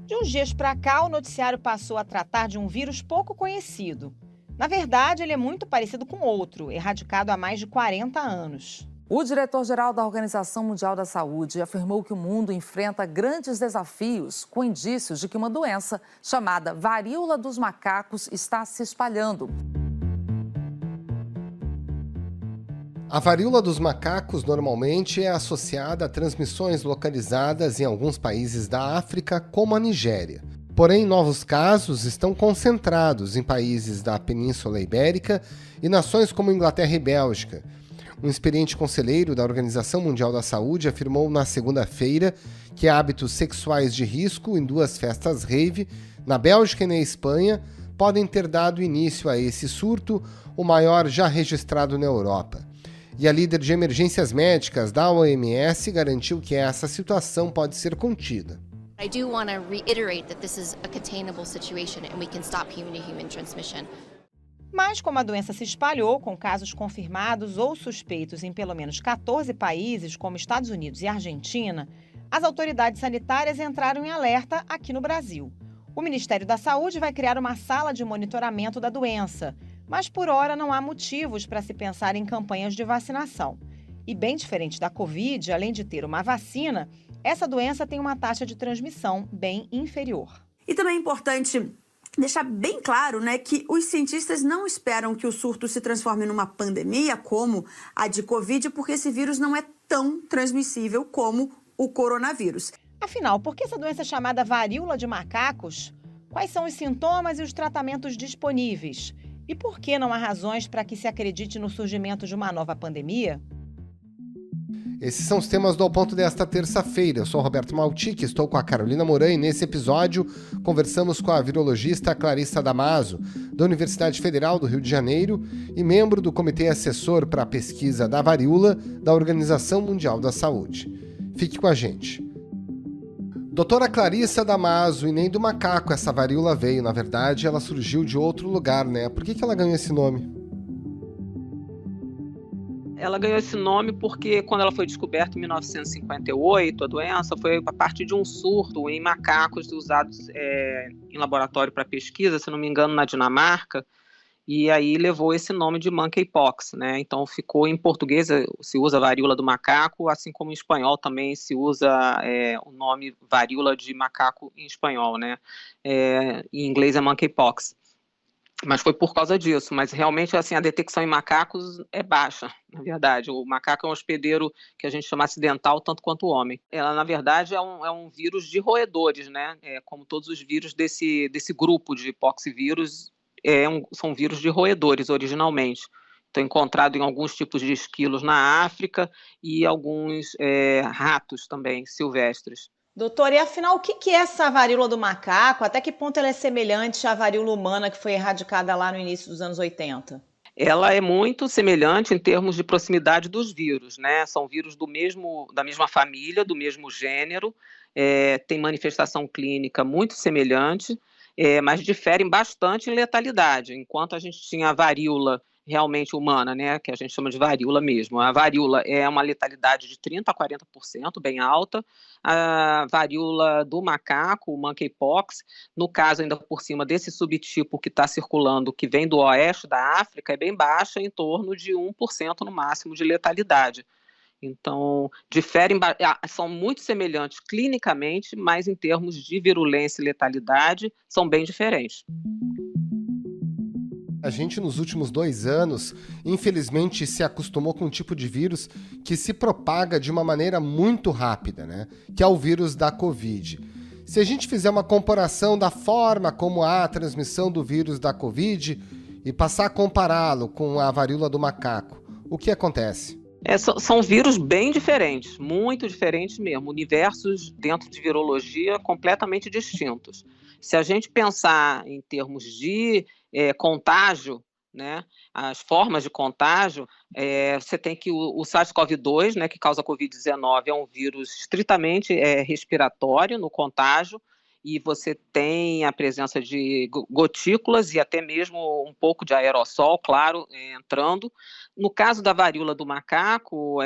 De uns dias para cá, o noticiário passou a tratar de um vírus pouco conhecido. Na verdade, ele é muito parecido com outro, erradicado há mais de 40 anos. O diretor-geral da Organização Mundial da Saúde afirmou que o mundo enfrenta grandes desafios com indícios de que uma doença chamada varíola dos macacos está se espalhando. A varíola dos macacos normalmente é associada a transmissões localizadas em alguns países da África, como a Nigéria. Porém, novos casos estão concentrados em países da Península Ibérica e nações como Inglaterra e Bélgica. Um experiente conselheiro da Organização Mundial da Saúde afirmou na segunda-feira que hábitos sexuais de risco em duas festas rave, na Bélgica e na Espanha, podem ter dado início a esse surto, o maior já registrado na Europa. E a líder de emergências médicas da OMS garantiu que essa situação pode ser contida. I do want to reiterate that this is a containable situation and we can stop human-to-human transmission. Mas como a doença se espalhou com casos confirmados ou suspeitos em pelo menos 14 países, como Estados Unidos e Argentina, as autoridades sanitárias entraram em alerta aqui no Brasil. O Ministério da Saúde vai criar uma sala de monitoramento da doença, mas por hora não há motivos para se pensar em campanhas de vacinação. E bem diferente da Covid, além de ter uma vacina, essa doença tem uma taxa de transmissão bem inferior. E também é importante deixar bem claro, que os cientistas não esperam que o surto se transforme numa pandemia como a de Covid, porque esse vírus não é tão transmissível como o coronavírus. Afinal, por que essa doença é chamada varíola de macacos? Quais são os sintomas e os tratamentos disponíveis? E por que não há razões para que se acredite no surgimento de uma nova pandemia? Esses são os temas do Ao Ponto desta terça-feira. Eu sou Roberto Maltic, estou com a Carolina Moran e nesse episódio conversamos com a virologista Clarissa Damaso, da Universidade Federal do Rio de Janeiro e membro do Comitê Assessor para a Pesquisa da Varíola da Organização Mundial da Saúde. Fique com a gente. Doutora Clarissa Damaso, e nem do macaco essa varíola veio, na verdade ela surgiu de outro lugar, né? Por que ela ganhou esse nome? Ela ganhou esse nome porque quando ela foi descoberta em 1958, a doença foi a partir de um surto em macacos usados em laboratório para pesquisa, se não me engano, na Dinamarca, e aí levou esse nome de monkeypox, né? Então ficou em português, se usa varíola do macaco, assim como em espanhol também se usa o nome varíola de macaco em espanhol, né? Em inglês é monkeypox. Mas foi por causa disso, mas realmente assim, a detecção em macacos é baixa, na verdade. O macaco é um hospedeiro que a gente chama acidental, tanto quanto o homem. Ela, na verdade, é um vírus de roedores, né? Como todos os vírus desse grupo de poxvírus, são vírus de roedores originalmente. Então, encontrado em alguns tipos de esquilos na África e alguns ratos também silvestres. Doutora, e afinal, o que é essa varíola do macaco? Até que ponto ela é semelhante à varíola humana que foi erradicada lá no início dos anos 80? Ela é muito semelhante em termos de proximidade dos vírus, né? São vírus da mesma família, do mesmo gênero, tem manifestação clínica muito semelhante, mas diferem bastante em letalidade. Enquanto a gente tinha a varíola realmente humana, né, que a gente chama de varíola mesmo. A varíola é uma letalidade de 30% a 40%, bem alta. A varíola do macaco, o monkeypox, no caso ainda por cima desse subtipo que está circulando, que vem do oeste da África, é bem baixa, em torno de 1% no máximo de letalidade. Então, são muito semelhantes clinicamente, mas em termos de virulência e letalidade, são bem diferentes. A gente, nos últimos 2 anos, infelizmente, se acostumou com um tipo de vírus que se propaga de uma maneira muito rápida, né? Que é o vírus da Covid. Se a gente fizer uma comparação da forma como há a transmissão do vírus da Covid e passar a compará-lo com a varíola do macaco, o que acontece? São vírus bem diferentes, muito diferentes mesmo, universos dentro de virologia completamente distintos. Se a gente pensar em termos de contágio, né, as formas de contágio, você tem que o SARS-CoV-2, né, que causa Covid-19, é um vírus estritamente respiratório no contágio, e você tem a presença de gotículas e até mesmo um pouco de aerossol, claro, entrando. No caso da varíola do macaco,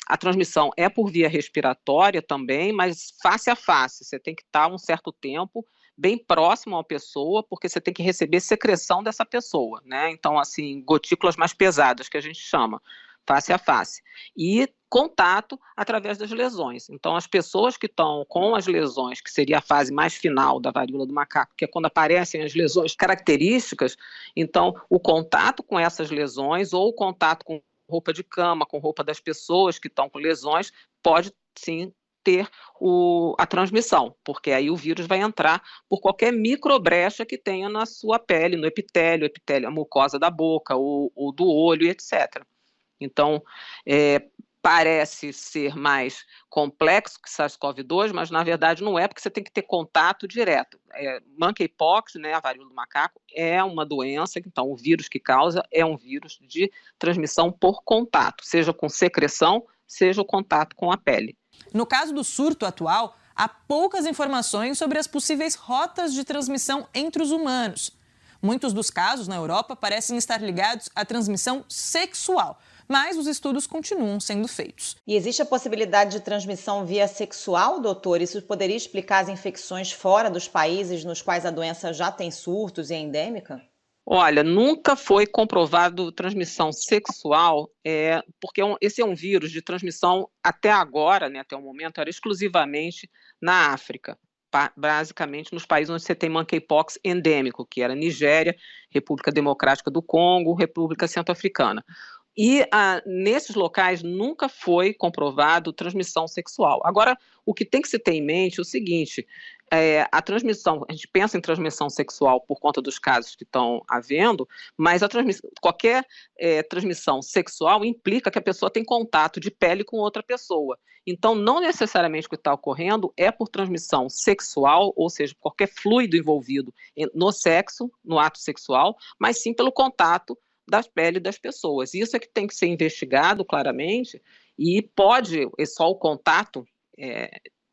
a transmissão é por via respiratória também, mas face a face, você tem que estar um certo tempo bem próximo à pessoa, porque você tem que receber secreção dessa pessoa, né? Então, assim, gotículas mais pesadas, que a gente chama, face a face. E contato através das lesões. Então, as pessoas que estão com as lesões, que seria a fase mais final da varíola do macaco, que é quando aparecem as lesões características, então, o contato com essas lesões ou o contato com roupa de cama, com roupa das pessoas que estão com lesões, pode sim ter a transmissão, porque aí o vírus vai entrar por qualquer microbrecha que tenha na sua pele, no epitélio, a mucosa da boca, ou do olho, etc. Então, parece ser mais complexo que SARS-CoV-2, mas na verdade não é, porque você tem que ter contato direto. Monkeypox, né, a varíola do macaco, é uma doença, então o vírus que causa é um vírus de transmissão por contato, seja com secreção, seja o contato com a pele. No caso do surto atual, há poucas informações sobre as possíveis rotas de transmissão entre os humanos. Muitos dos casos na Europa parecem estar ligados à transmissão sexual, mas os estudos continuam sendo feitos. E existe a possibilidade de transmissão via sexual, doutor? Isso poderia explicar as infecções fora dos países nos quais a doença já tem surtos e é endêmica? Olha, nunca foi comprovado transmissão sexual, porque esse é um vírus de transmissão até agora, né, até o momento, era exclusivamente na África, basicamente nos países onde você tem monkeypox endêmico, que era Nigéria, República Democrática do Congo, República Centro-Africana. E nesses locais nunca foi comprovado transmissão sexual. Agora, o que tem que se ter em mente é o seguinte, a transmissão, a gente pensa em transmissão sexual por conta dos casos que estão havendo, mas qualquer transmissão sexual implica que a pessoa tem contato de pele com outra pessoa. Então, não necessariamente o que está ocorrendo é por transmissão sexual, ou seja, qualquer fluido envolvido no sexo, no ato sexual, mas sim pelo contato das peles das pessoas. Isso é que tem que ser investigado claramente e pode, só o contato,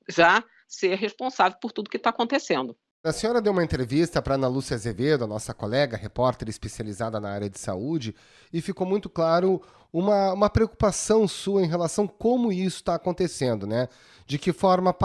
já ser responsável por tudo que está acontecendo. A senhora deu uma entrevista para Ana Lúcia Azevedo, a nossa colega, repórter especializada na área de saúde, e ficou muito claro uma preocupação sua em relação a como isso está acontecendo, né? De que forma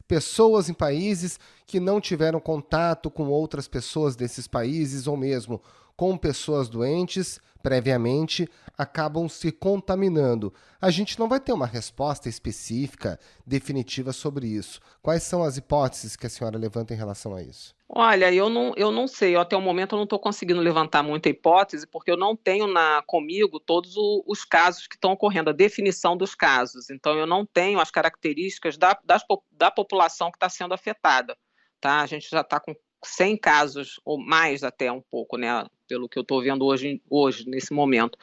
pessoas em países que não tiveram contato com outras pessoas desses países ou mesmo com pessoas doentes previamente, acabam se contaminando. A gente não vai ter uma resposta específica, definitiva sobre isso. Quais são as hipóteses que a senhora levanta em relação a isso? Olha, eu não sei, até o momento eu não estou conseguindo levantar muita hipótese, porque eu não tenho comigo todos os casos que estão ocorrendo, a definição dos casos. Então, eu não tenho as características da população que está sendo afetada. Tá? A gente já está com 100 casos, ou mais até um pouco, né, pelo que eu estou vendo hoje, nesse momento,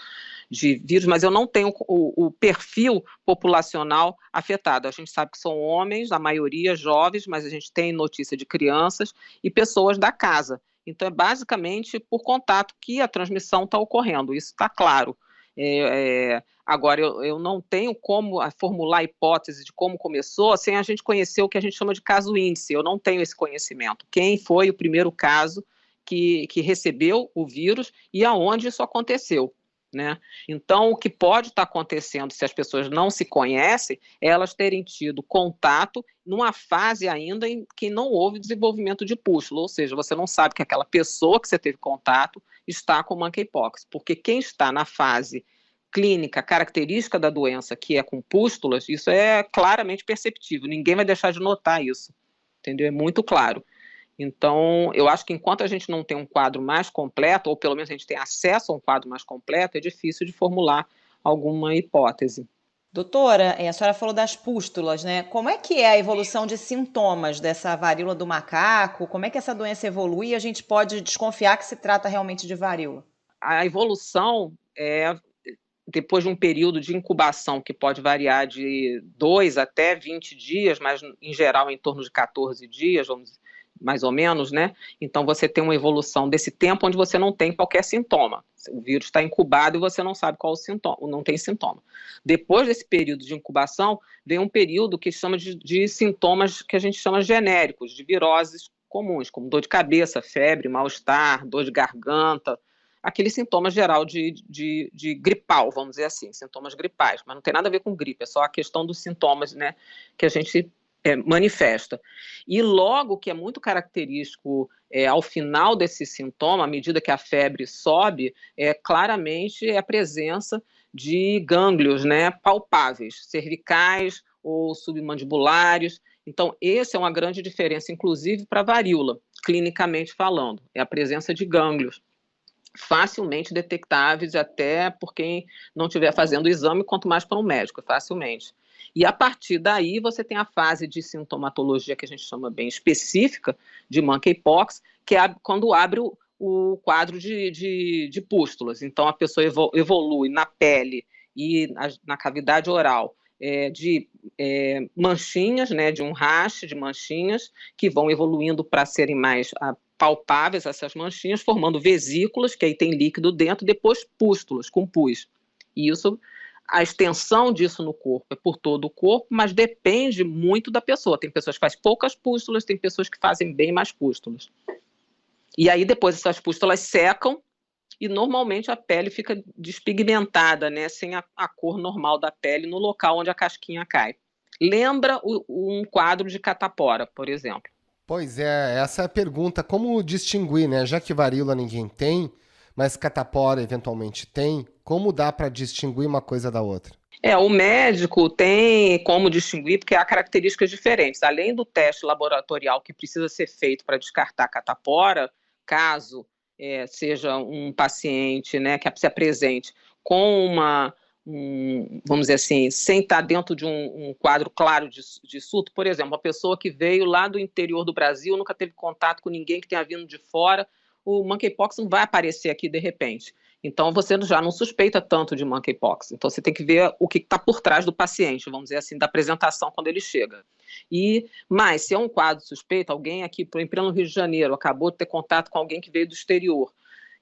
de vírus, mas eu não tenho o perfil populacional afetado. A gente sabe que são homens, a maioria jovens, mas a gente tem notícia de crianças e pessoas da casa. Então, é basicamente por contato que a transmissão está ocorrendo, isso está claro. Agora, eu não tenho como formular hipótese de como começou sem a gente conhecer o que a gente chama de caso índice. Eu não tenho esse conhecimento. Quem foi o primeiro caso que recebeu o vírus e aonde isso aconteceu, né? Então, o que pode estar acontecendo, se as pessoas não se conhecem, é elas terem tido contato numa fase ainda em que não houve desenvolvimento de pústula, ou seja, você não sabe que aquela pessoa que você teve contato está com monkeypox, porque quem está na fase clínica característica da doença, que é com pústulas, isso é claramente perceptível, ninguém vai deixar de notar isso, entendeu? É muito claro. Então, eu acho que enquanto a gente não tem um quadro mais completo, ou pelo menos a gente tem acesso a um quadro mais completo, é difícil de formular alguma hipótese. Doutora, a senhora falou das pústulas, né? Como é que é a evolução de sintomas dessa varíola do macaco? Como é que essa doença evolui e a gente pode desconfiar que se trata realmente de varíola? A evolução é depois de um período de incubação que pode variar de 2 até 20 dias, mas em geral em torno de 14 dias, vamos dizer, mais ou menos, né? Então você tem uma evolução desse tempo onde você não tem qualquer sintoma. O vírus está incubado e você não sabe qual o sintoma, não tem sintoma. Depois desse período de incubação, vem um período que chama de sintomas que a gente chama genéricos, de viroses comuns, como dor de cabeça, febre, mal-estar, dor de garganta, aquele sintoma geral de gripal, vamos dizer assim, sintomas gripais, mas não tem nada a ver com gripe, é só a questão dos sintomas, né, que a gente manifesta. E logo que é muito característico ao final desse sintoma, à medida que a febre sobe, claramente é a presença de gânglios, né, palpáveis, cervicais ou submandibulares. Então, essa é uma grande diferença, inclusive para a varíola, clinicamente falando, é a presença de gânglios facilmente detectáveis até por quem não estiver fazendo o exame, quanto mais para um médico, facilmente. E a partir daí você tem a fase de sintomatologia que a gente chama bem específica de monkeypox, que é quando abre o quadro de pústulas. Então a pessoa evolui na pele e na cavidade oral de manchinhas, né, de um rash de manchinhas que vão evoluindo para serem mais palpáveis essas manchinhas, formando vesículas, que aí tem líquido dentro, depois pústulas, com pus. E isso, a extensão disso no corpo é por todo o corpo, mas depende muito da pessoa. Tem pessoas que fazem poucas pústulas, tem pessoas que fazem bem mais pústulas. E aí depois essas pústulas secam e normalmente a pele fica despigmentada, né, sem a cor normal da pele no local onde a casquinha cai. Lembra um quadro de catapora, por exemplo. Pois é, essa é a pergunta, como distinguir, né? Já que varíola ninguém tem, mas catapora eventualmente tem, como dá para distinguir uma coisa da outra? O médico tem como distinguir, porque há características diferentes. Além do teste laboratorial que precisa ser feito para descartar a catapora, caso seja um paciente, né, que se apresente com vamos dizer assim, sem estar dentro de um quadro claro de surto. Por exemplo, uma pessoa que veio lá do interior do Brasil, nunca teve contato com ninguém que tenha vindo de fora, o monkeypox não vai aparecer aqui de repente. Então, você já não suspeita tanto de monkeypox. Então, você tem que ver o que está por trás do paciente, vamos dizer assim, da apresentação quando ele chega. Mas, se é um quadro suspeito, alguém aqui, por exemplo, no Rio de Janeiro, acabou de ter contato com alguém que veio do exterior,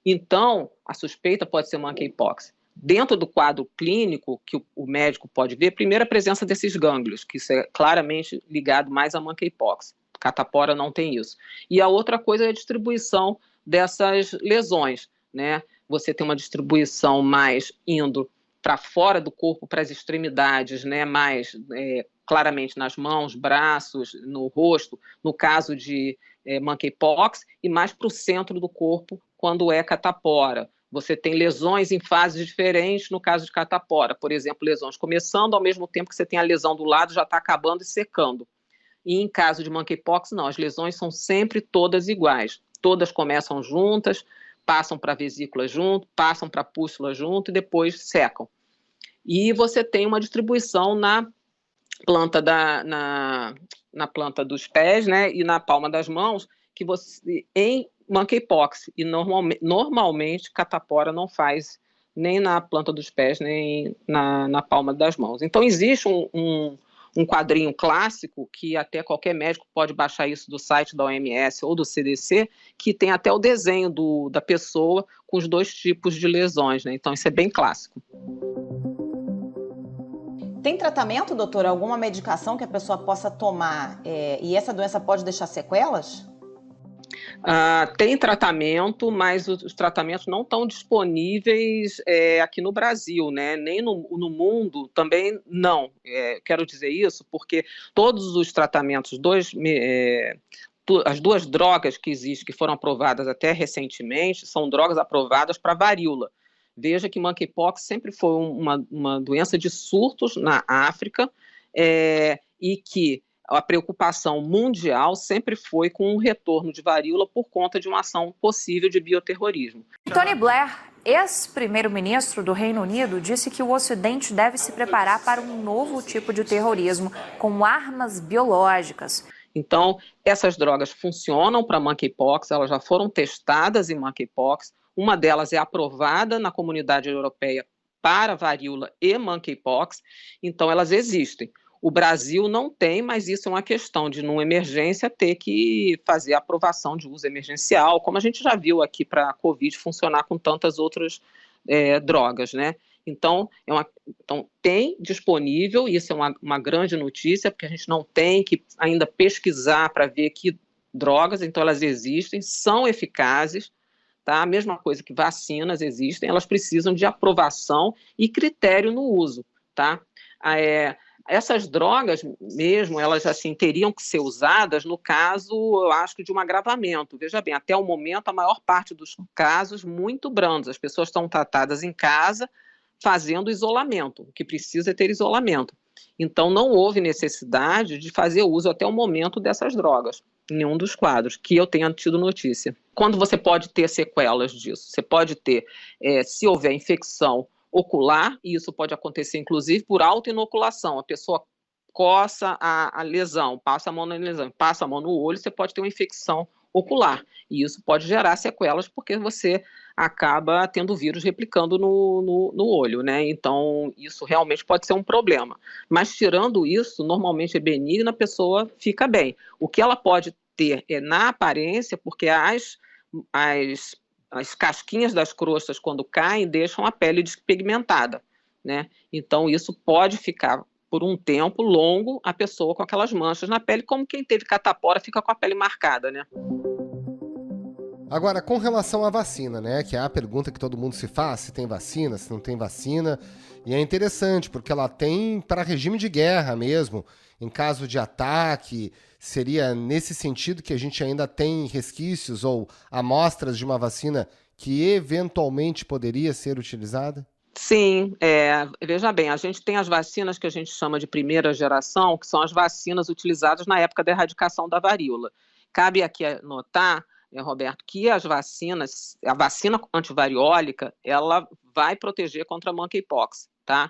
então, a suspeita pode ser monkeypox. Dentro do quadro clínico, que o médico pode ver, primeiro a presença desses gânglios, que isso é claramente ligado mais a monkeypox. Catapora não tem isso. E a outra coisa é a distribuição dessas lesões, né? Você tem uma distribuição mais indo para fora do corpo, para as extremidades, né? Mais claramente nas mãos, braços, no rosto, no caso de monkeypox, e mais para o centro do corpo quando é catapora. Você tem lesões em fases diferentes no caso de catapora. Por exemplo, lesões começando ao mesmo tempo que você tem a lesão do lado, já está acabando e secando. E em caso de monkeypox, não. As lesões são sempre todas iguais. Todas começam juntas, passam para a vesícula junto, passam para a pústula junto e depois secam. E você tem uma distribuição na planta, na planta dos pés, né, e na palma das mãos, que você em monkeypox, e normalmente catapora não faz nem na planta dos pés, nem na palma das mãos. Então existe um quadrinho clássico, que até qualquer médico pode baixar isso do site da OMS ou do CDC, que tem até o desenho da pessoa com os dois tipos de lesões, né? Então isso é bem clássico. Tem tratamento, doutora? Alguma medicação que a pessoa possa tomar e essa doença pode deixar sequelas? Tem tratamento, mas os tratamentos não estão disponíveis aqui no Brasil, né? Nem no mundo também não. Quero dizer isso porque todos os tratamentos, as duas drogas que existem, que foram aprovadas até recentemente, são drogas aprovadas para varíola. Veja que monkeypox sempre foi uma doença de surtos na África e que a preocupação mundial sempre foi com um retorno de varíola por conta de uma ação possível de bioterrorismo. Tony Blair, ex-primeiro-ministro do Reino Unido, disse que o Ocidente deve se preparar para um novo tipo de terrorismo com armas biológicas. Então, essas drogas funcionam para monkeypox, elas já foram testadas em monkeypox, uma delas é aprovada na comunidade europeia para varíola e monkeypox, então elas existem. O Brasil não tem, mas isso é uma questão de, numa emergência, ter que fazer a aprovação de uso emergencial, como a gente já viu aqui para a Covid funcionar com tantas outras drogas, né? Então, tem disponível, isso é uma grande notícia, porque a gente não tem que ainda pesquisar para ver que drogas, então elas existem, são eficazes, tá? A mesma coisa que vacinas existem, elas precisam de aprovação e critério no uso, tá? Essas drogas mesmo, elas assim teriam que ser usadas no caso, eu acho que de um agravamento. Veja bem, até o momento, a maior parte dos casos muito brandos. As pessoas estão tratadas em casa fazendo isolamento. O que precisa é ter isolamento. Então, não houve necessidade de fazer uso até o momento dessas drogas, em nenhum dos quadros que eu tenha tido notícia. Quando você pode ter sequelas disso? Você pode ter, se houver infecção ocular, e isso pode acontecer inclusive por autoinoculação. A pessoa coça a lesão, passa a mão na lesão, passa a mão no olho, você pode ter uma infecção ocular, e isso pode gerar sequelas porque você acaba tendo o vírus replicando no olho, né? Então, isso realmente pode ser um problema. Mas, tirando isso, normalmente é benigna, a pessoa fica bem. O que ela pode ter é na aparência, porque as casquinhas das crostas, quando caem, deixam a pele despigmentada, né? Então, isso pode ficar, por um tempo longo, a pessoa com aquelas manchas na pele, como quem teve catapora fica com a pele marcada, né? Agora, com relação à vacina, né, que é a pergunta que todo mundo se faz, se tem vacina, se não tem vacina, e é interessante, porque ela tem para regime de guerra mesmo, em caso de ataque, seria nesse sentido que a gente ainda tem resquícios ou amostras de uma vacina que eventualmente poderia ser utilizada? Sim, veja bem, a gente tem as vacinas que a gente chama de primeira geração, que são as vacinas utilizadas na época da erradicação da varíola. Cabe aqui notar, Roberto, que a vacina antivariólica, ela vai proteger contra a monkeypox, tá?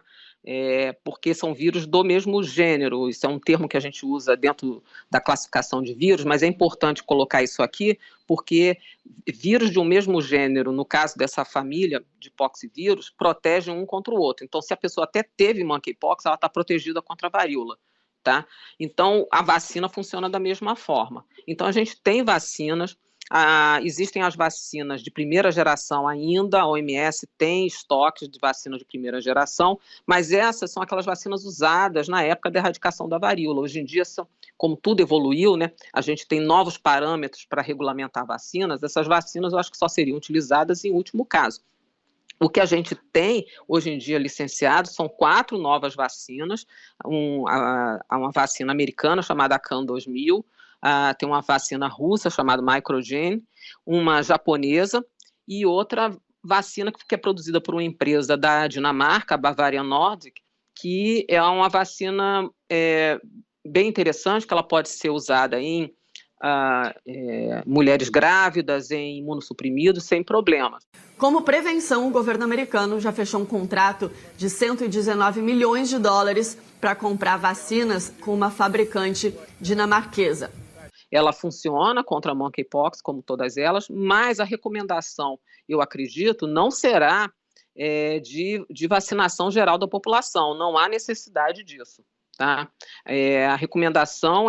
Porque são vírus do mesmo gênero, isso é um termo que a gente usa dentro da classificação de vírus, mas é importante colocar isso aqui, porque vírus de um mesmo gênero, no caso dessa família de poxvírus, protegem um contra o outro. Então, se a pessoa até teve monkeypox, ela está protegida contra a varíola, tá? Então, a vacina funciona da mesma forma. Então, a gente tem vacinas. Existem as vacinas de primeira geração ainda, a OMS tem estoques de vacinas de primeira geração, mas essas são aquelas vacinas usadas na época da erradicação da varíola. Hoje em dia, como tudo evoluiu, né, a gente tem novos parâmetros para regulamentar vacinas. Essas vacinas eu acho que só seriam utilizadas em último caso. O que a gente tem, hoje em dia, licenciado, são 4 novas vacinas, uma vacina americana chamada CAN 2000, tem uma vacina russa chamada Microgen, uma japonesa e outra vacina que é produzida por uma empresa da Dinamarca, a Bavarian Nordic, que é uma vacina bem interessante, que ela pode ser usada em mulheres grávidas, em imunossuprimidos, sem problemas. Como prevenção, o governo americano já fechou um contrato de 119 milhões de dólares para comprar vacinas com uma fabricante dinamarquesa. Ela funciona contra a monkeypox, como todas elas, mas a recomendação, eu acredito, não será de vacinação geral da população. Não há necessidade disso, tá? A recomendação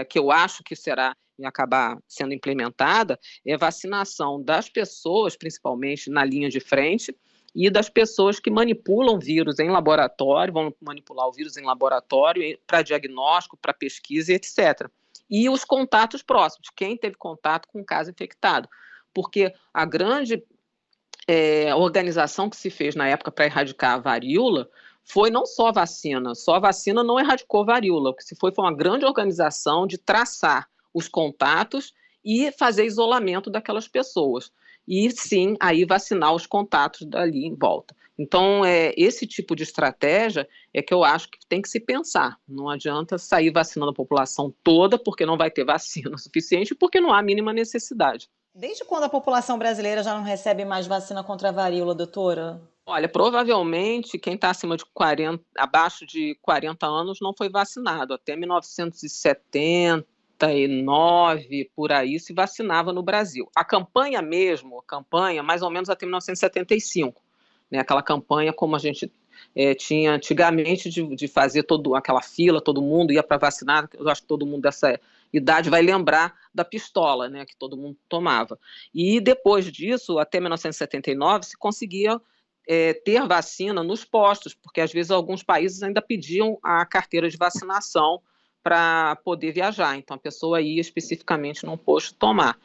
que eu acho que será e acabar sendo implementada é a vacinação das pessoas, principalmente na linha de frente, e das pessoas que manipulam vírus em laboratório, vão manipular o vírus em laboratório para diagnóstico, para pesquisa, etc. E os contatos próximos, quem teve contato com o caso infectado. Porque a grande organização que se fez na época para erradicar a varíola foi não só a vacina não erradicou a varíola, o que se foi uma grande organização de traçar os contatos e fazer isolamento daquelas pessoas. E sim, aí vacinar os contatos dali em volta. Então, esse tipo de estratégia é que eu acho que tem que se pensar. Não adianta sair vacinando a população toda, porque não vai ter vacina suficiente, porque não há a mínima necessidade. Desde quando a população brasileira já não recebe mais vacina contra a varíola, doutora? Olha, provavelmente quem está abaixo de 40 anos não foi vacinado. Até 1979, por aí, se vacinava no Brasil. A campanha mais ou menos até 1975. Né, aquela campanha como a gente tinha antigamente de fazer aquela fila, todo mundo ia para vacinar. Eu acho que todo mundo dessa idade vai lembrar da pistola, né, que todo mundo tomava. E depois disso, até 1979, se conseguia ter vacina nos postos, porque às vezes alguns países ainda pediam a carteira de vacinação para poder viajar. Então a pessoa ia especificamente num posto tomar.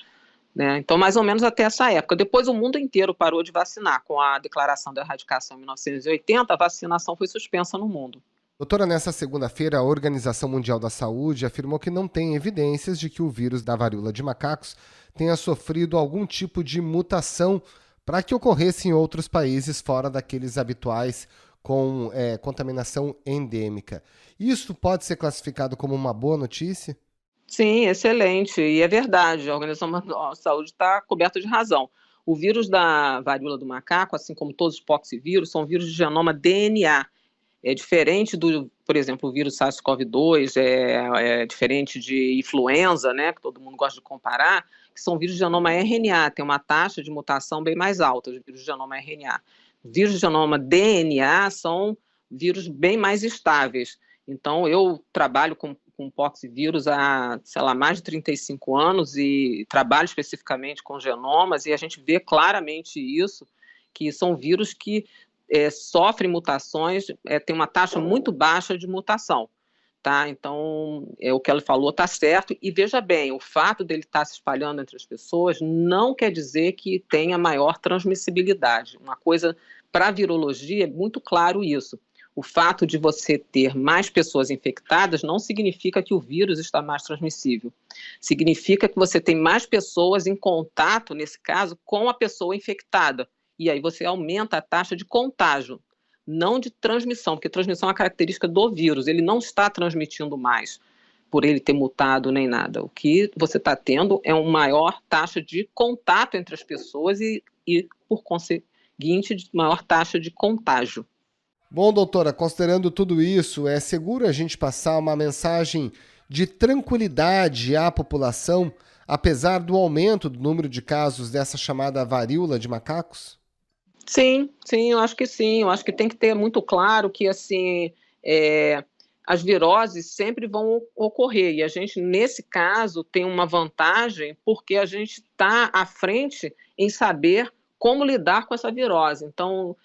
né? Então, mais ou menos até essa época. Depois o mundo inteiro parou de vacinar. Com a Declaração da Erradicação em 1980, a vacinação foi suspensa no mundo. Doutora, nessa segunda-feira, a Organização Mundial da Saúde afirmou que não tem evidências de que o vírus da varíola de macacos tenha sofrido algum tipo de mutação para que ocorresse em outros países fora daqueles habituais com contaminação endêmica. Isso pode ser classificado como uma boa notícia? Sim, excelente. E é verdade, a Organização Mundial da Saúde está coberta de razão. O vírus da varíola do macaco, assim como todos os poxivírus, são vírus de genoma DNA. É diferente do, por exemplo, o vírus SARS-CoV-2, é diferente de influenza, né, que todo mundo gosta de comparar, que são vírus de genoma RNA, tem uma taxa de mutação bem mais alta, de vírus de genoma RNA. Vírus de genoma DNA são vírus bem mais estáveis. Então, eu trabalho com poxivírus há, mais de 35 anos e trabalho especificamente com genomas, e a gente vê claramente isso, que são vírus que sofrem mutações, tem uma taxa muito baixa de mutação, tá? Então, o que ela falou está certo, e veja bem, o fato dele estar se espalhando entre as pessoas não quer dizer que tenha maior transmissibilidade. Uma coisa, para a virologia, é muito claro isso. O fato de você ter mais pessoas infectadas não significa que o vírus está mais transmissível. Significa que você tem mais pessoas em contato, nesse caso, com a pessoa infectada. E aí você aumenta a taxa de contágio, não de transmissão, porque transmissão é uma característica do vírus, ele não está transmitindo mais por ele ter mutado nem nada. O que você está tendo é uma maior taxa de contato entre as pessoas e por conseguinte, maior taxa de contágio. Bom, doutora, considerando tudo isso, é seguro a gente passar uma mensagem de tranquilidade à população, apesar do aumento do número de casos dessa chamada varíola de macacos? Sim, eu acho que sim. Eu acho que tem que ter muito claro que, assim, as viroses sempre vão ocorrer. E a gente, nesse caso, tem uma vantagem porque a gente está à frente em saber como lidar com essa virose. Então,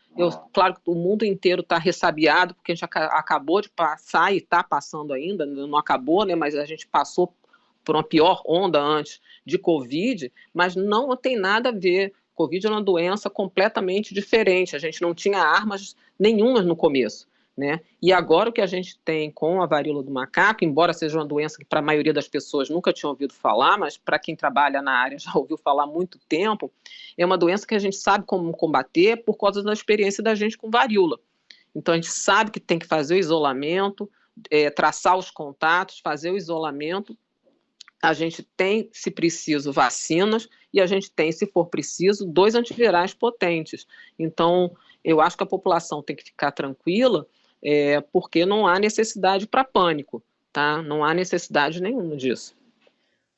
claro que o mundo inteiro está ressabiado, porque a gente acabou de passar e está passando ainda, não acabou, né? Mas a gente passou por uma pior onda antes de Covid, mas não tem nada a ver. Covid é uma doença completamente diferente, a gente não tinha armas nenhumas no começo, né? E agora o que a gente tem com a varíola do macaco, embora seja uma doença que para a maioria das pessoas nunca tinha ouvido falar, mas para quem trabalha na área já ouviu falar há muito tempo, é uma doença que a gente sabe como combater por causa da experiência da gente com varíola. Então a gente sabe que tem que fazer o isolamento, traçar os contatos, fazer o isolamento. A gente tem, se preciso, vacinas e a gente tem, se for preciso, 2 antivirais potentes. Então, eu acho que a população tem que ficar tranquila, porque não há necessidade para pânico, tá? Não há necessidade nenhuma disso.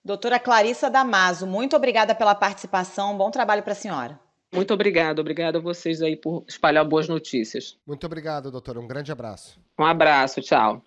Doutora Clarissa Damaso, muito obrigada pela participação, bom trabalho para a senhora. Muito obrigada a vocês aí por espalhar boas notícias. Muito obrigado, doutora, um grande abraço. Um abraço, tchau.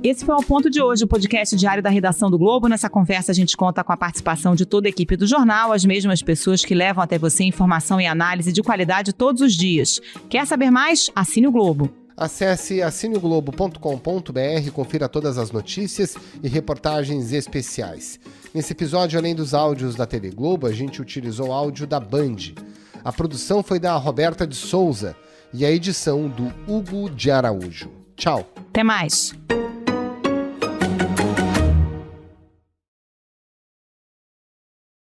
Esse foi o Ponto de hoje, o podcast diário da redação do Globo. Nessa conversa a gente conta com a participação de toda a equipe do jornal, as mesmas pessoas que levam até você informação e análise de qualidade todos os dias. Quer saber mais? Assine o Globo. Acesse assineoglobo.com.br, confira todas as notícias e reportagens especiais. Nesse episódio, além dos áudios da TV Globo, a gente utilizou áudio da Band. A produção foi da Roberta de Souza e a edição do Hugo de Araújo. Tchau. Até mais.